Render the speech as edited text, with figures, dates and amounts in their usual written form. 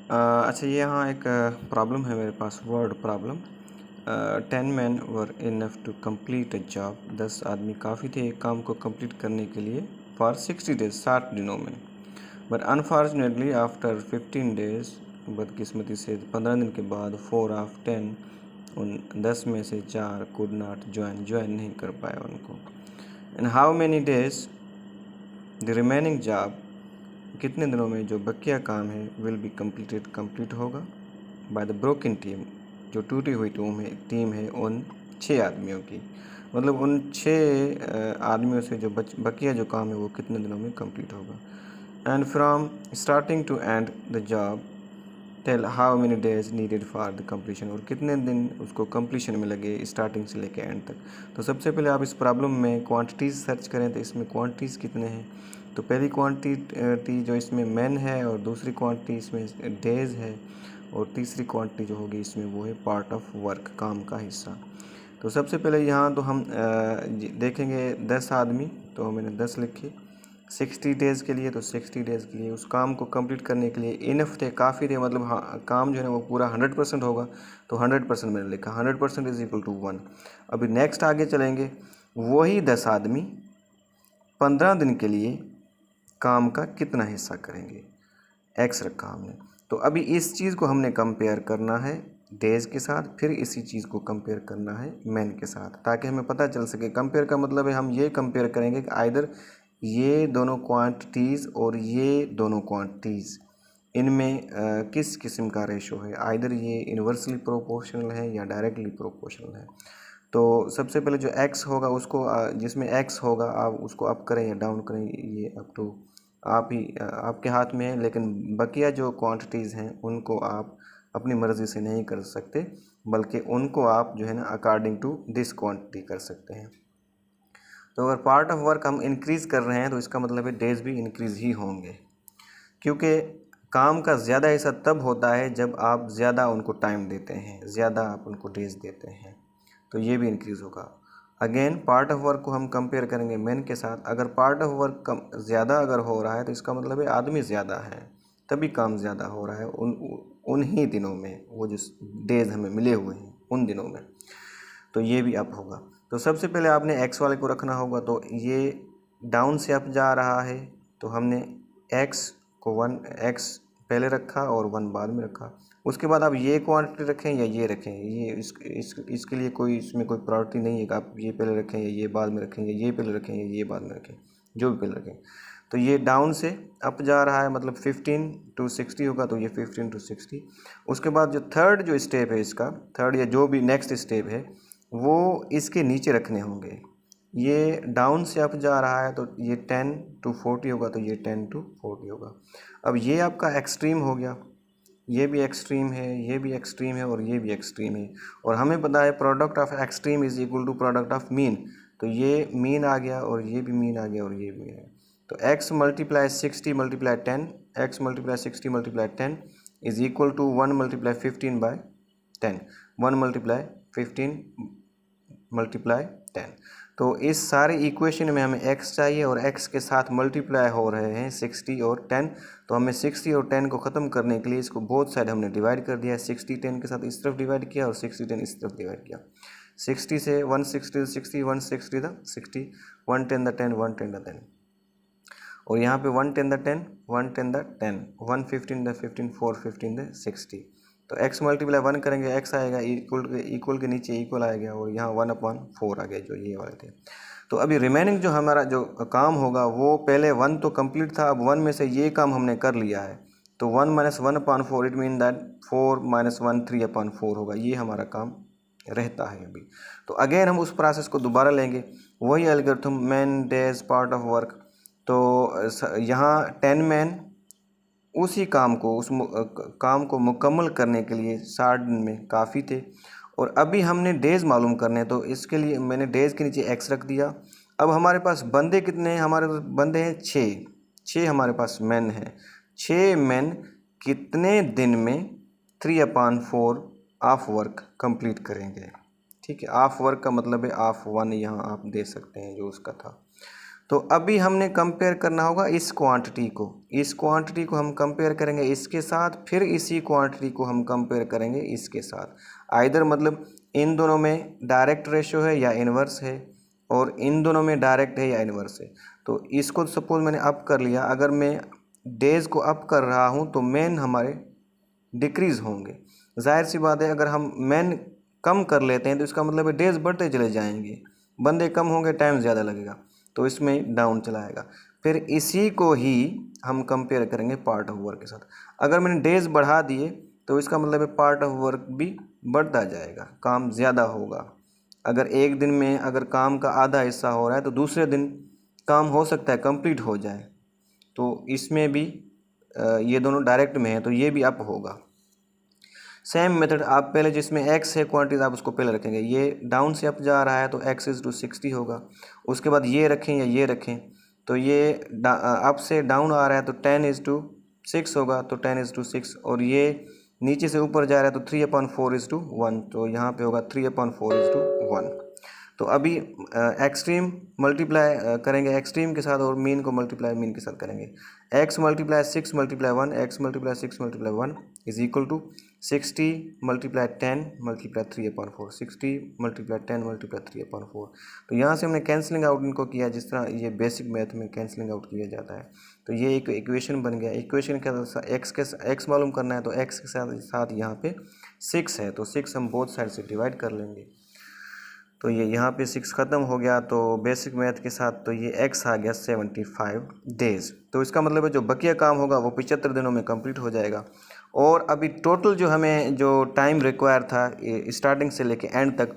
अच्छा, ये यहाँ एक प्रॉब्लम है मेरे पास, word problem. 10 man were enough to complete a job. 10 आदमी काफ़ी थे एक काम को कंप्लीट करने के लिए फॉर 60 डेज, 60 दिनों में। बट अनफॉर्चुनेटली आफ्टर 15 डेज, बदकिस्मती से 15 दिन के बाद 4 ऑफ 10, उन 10 में से 4 कुड नॉट ज्वाइन नहीं कर पाए उनको। In how many days the remaining job, कितने दिनों में जो बकिया काम है विल बी कंप्लीट होगा बाय द ब्रोकन टीम, जो टूटी हुई टीम है उन 6 आदमियों की। मतलब उन 6 आदमियों से जो बकिया जो काम है वो कितने दिनों में कंप्लीट होगा। And from starting to end the job tell how many days needed for the completion, और कितने दिन उसको कंप्लीशन में लगे स्टार्टिंग से लेके एंड तक। तो सबसे पहले आप इस प्रॉब्लम में क्वांटिटीज़ सर्च करें तो इसमें क्वांटिटीज़ कितने हैं। तो पहली क्वांटिटी जो इसमें मैन है, और दूसरी क्वांटिटी इसमें डेज है, और तीसरी क्वांटिटी जो होगी इसमें वो है पार्ट ऑफ वर्क, काम का हिस्सा। तो सबसे पहले यहाँ तो हम देखेंगे 10 आदमी, तो मैंने 10 लिखे। 60 डेज़ के लिए, तो 60 डेज़ के लिए उस काम को कंप्लीट करने के लिए इनफ थे, काफ़ी थे। मतलब हाँ, काम जो है ना वो पूरा 100% होगा, तो 100% मैंने लिखा। 100% इज इक्वल टू 1। अभी नेक्स्ट आगे चलेंगे, वही 10 आदमी 15 दिन के लिए काम का कितना हिस्सा करेंगे, एक्स रखा हमने। तो अभी इस चीज़ को हमने कंपेयर करना है डेज के साथ, फिर इसी चीज़ को कंपेयर करना है मैन के साथ, ताकि हमें पता चल सके। कंपेयर का मतलब है हम ये कंपेयर करेंगे कि आइदर ये दोनों क्वांटिटीज़ और ये दोनों क्वांटिटीज़, इनमें किस किस्म का रेशो है, आइदर ये इन्वर्सली प्रोपोर्शनल है या डायरेक्टली प्रोपोर्शनल है। तो सबसे पहले जो एक्स होगा उसको जिसमें एक्स होगा आप उसको अप करें या डाउन करें, ये अप टू आपके हाथ में है। लेकिन बकिया जो क्वांटिटीज़ हैं उनको आप अपनी मर्ज़ी से नहीं कर सकते, बल्कि उनको आप जो है ना अकॉर्डिंग टू दिस क्वांटिटी कर सकते हैं। तो अगर पार्ट ऑफ वर्क हम इंक्रीज़ कर रहे हैं तो इसका मतलब है डेज भी इंक्रीज़ ही होंगे, क्योंकि काम का ज़्यादा हिस्सा तब होता है जब आप ज़्यादा उनको टाइम देते हैं, ज़्यादा आप उनको डेज देते हैं, तो ये भी इंक्रीज़ होगा। अगेन पार्ट ऑफ वर्क को हम कंपेयर करेंगे मैन के साथ। अगर पार्ट ऑफ वर्क कम ज़्यादा अगर हो रहा है तो इसका मतलब है आदमी ज़्यादा है, तभी काम ज़्यादा हो रहा है उन ही दिनों में, वो जो डेज हमें मिले हुए हैं उन दिनों में। तो ये भी अप होगा। तो सबसे पहले आपने एक्स वाले को रखना होगा, तो ये डाउन से अप जा रहा है, तो हमने एक्स को 1 एक्स पहले रखा और 1 बाद में रखा। उसके बाद आप ये क्वांटिटी रखें या ये रखें, ये इसके लिए कोई इसमें कोई प्रायोरिटी नहीं है कि आप ये पहले रखें या ये बाद में रखें, या ये पहले रखें या ये बाद में रखें, जो भी पहले रखें। तो ये डाउन से अप जा रहा है, मतलब 15 to 60 होगा, तो ये 15 to 60। उसके बाद जो थर्ड जो स्टेप है इसका, थर्ड या जो भी नेक्स्ट स्टेप है वो इसके नीचे रखने होंगे। ये डाउन से अप जा रहा है, तो ये 10 to 40 होगा, तो ये 10 to 40 होगा। अब ये आपका एक्सट्रीम हो गया, ये भी एक्सट्रीम है, ये भी एक्सट्रीम है, और ये भी एक्सट्रीम है। और हमें पता है product of extreme is equal to product of mean, तो ये मीन आ गया और ये भी मीन आ गया और ये भी है। तो x multiply 60 multiply 10, x multiply 60 multiply 10 is equal to 1 multiply 15 by 10, 1 multiply 15 multiply 10। तो इस सारे इक्वेशन में हमें x चाहिए, और x के साथ मल्टीप्लाई हो रहे हैं 60 और 10। तो हमें 60 और 10 को ख़त्म करने के लिए इसको बोथ साइड हमने डिवाइड कर दिया। 60 10 के साथ इस तरफ डिवाइड किया और 60 10 इस तरफ डिवाइड किया। 60 से 160 60, 160 था 60, 110 द 10, 110 द 10, और यहाँ पे 110 द 10, 110 द 10, 115 द 15, 415 द 60। तो x मल्टीप्लाई 1 करेंगे x आएगा, इक्वल के नीचे इक्वल आएगा, और यहाँ 1/4 आ गया जो ये वाले थे। तो अभी रिमेनिंग जो हमारा जो काम होगा वो पहले 1 तो कंप्लीट था, अब 1 में से ये काम हमने कर लिया है, तो 1 - 1/4 इट मीन दैट 4 - 1 3/4 होगा, ये हमारा काम रहता है अभी। तो अगेन हम उस प्रोसेस को दोबारा लेंगे, वही algorithm man days part of work. तो यहाँ 10 मैन उसी काम को काम को मुकम्मल करने के लिए 60 दिन में काफ़ी थे, और अभी हमने डेज़ मालूम करने हैं, तो इसके लिए मैंने डेज़ के नीचे एक्स रख दिया। अब हमारे पास बंदे कितने हैं, हमारे पास बंदे हैं 6 हमारे पास मैन हैं। 6 मैन कितने दिन में 3/4 ऑफ वर्क कंप्लीट करेंगे। ठीक है, ऑफ वर्क का मतलब है ऑफ 1, यहाँ आप दे सकते हैं जो उसका था। तो अभी हमने कंपेयर करना होगा इस क्वांटिटी को हम कंपेयर करेंगे इसके साथ, फिर इसी क्वांटिटी को हम कंपेयर करेंगे इसके साथ। आइदर मतलब इन दोनों में डायरेक्ट रेशो है या इन्वर्स है, और इन दोनों में डायरेक्ट है या इन्वर्स है। तो इसको सपोज मैंने अप कर लिया, अगर मैं डेज को अप कर रहा हूँ तो मेन हमारे डिक्रीज़ होंगे। जाहिर सी बात है, अगर हम मेन कम कर लेते हैं तो इसका मतलब है डेज बढ़ते चले जाएंगे, बंदे कम होंगे, टाइम ज़्यादा लगेगा, तो इसमें डाउन चलाएगा। फिर इसी को ही हम कंपेयर करेंगे पार्ट ऑफ वर्क के साथ। अगर मैंने डेज बढ़ा दिए तो इसका मतलब है पार्ट ऑफ वर्क भी बढ़ता जाएगा, काम ज़्यादा होगा। अगर एक दिन में अगर काम का आधा हिस्सा हो रहा है तो दूसरे दिन काम हो सकता है कंप्लीट हो जाए। तो इसमें भी ये दोनों डायरेक्ट में है तो ये भी अप होगा। सेम मेथड आप पहले जिसमें x है क्वांटिटीज आप उसको पहले रखेंगे, ये डाउन से अप जा रहा है तो x इज़ टू 60 होगा। उसके बाद ये रखें या ये रखें तो ये अप से डाउन आ रहा है तो 10 इज़ टू 6 होगा, तो 10 इज़ टू 6। और ये नीचे से ऊपर जा रहा है तो 3/4 इज़ टू 1, तो यहाँ पे होगा 3/4 इज़ टू 1। तो अभी एक्सट्रीम मल्टीप्लाई करेंगे एक्सट्रीम के साथ और मीन को मल्टीप्लाई मीन के साथ करेंगे। x multiply 6 multiply 1, x multiply 6 multiply 1 is equal to 60 multiply 10 multiply 3/4, 60 multiply 10 multiply 3/4। तो यहाँ से हमने कैंसलिंग आउट इनको किया, जिस तरह ये बेसिक मैथ में कैंसलिंग आउट किया जाता है। तो ये एक इक्वेशन बन गया। इक्वेशन के x मालूम करना है तो x के साथ यहाँ पे 6 है, तो 6 हम बोथ साइड से डिवाइड कर लेंगे। तो ये यहाँ पे 6 ख़त्म हो गया, तो बेसिक मैथ के साथ तो ये x आ गया 75 डेज़। तो इसका मतलब है जो बकिया काम होगा वो 75 दिनों में कंप्लीट हो जाएगा। और अभी टोटल जो हमें जो टाइम रिक्वायर था स्टार्टिंग से लेके एंड तक